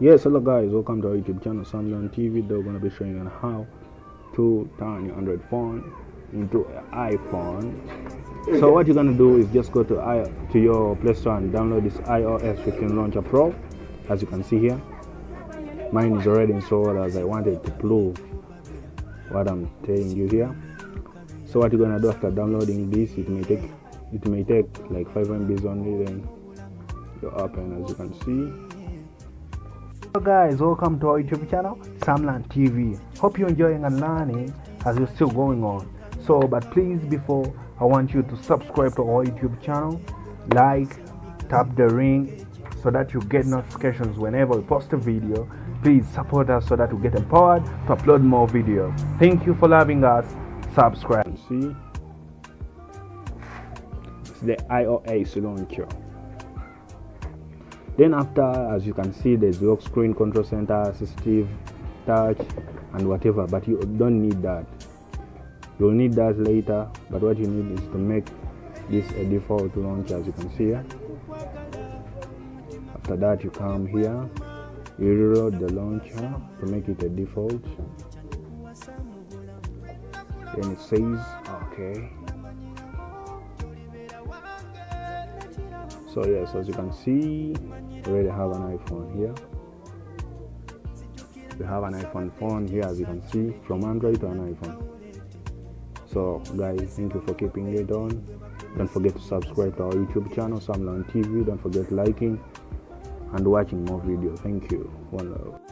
Yes, hello guys, welcome to our YouTube channel Samlan TV. They're going to be showing you how to turn your Android phone into an iPhone. So what you're going to do is just go to your Play Store and download this iOS 15 Launcher Pro. As you can see here, mine is already installed as I wanted to prove what I'm telling you here. So what you're going to do after downloading this, it may take like 5 MB only, then you open. As you can see. Hello guys, welcome to our YouTube channel Samlan TV. Hope you're enjoying and learning as we're still going on. But please, before, I want you to subscribe to our YouTube channel, like, tap the ring so that you get notifications whenever we post a video. Please support us so that we get empowered to upload more videos. Thank you for loving us. Subscribe. See, it's the iOS launcher. Then after, as you can see, there's lock screen, control center, assistive touch, and whatever, but you don't need that. You'll need that later, but what you need is to make this a default launcher, as you can see here. After that, you come here, you reload the launcher to make it a default. Then it says okay. So yes, as you can see, we already have an iPhone here. We have an iPhone phone here, as you can see, from Android to an iPhone. So guys, thank you for keeping it on. Don't forget to subscribe to our YouTube channel Samlan TV. Don't forget liking and watching more videos. Thank you. One love.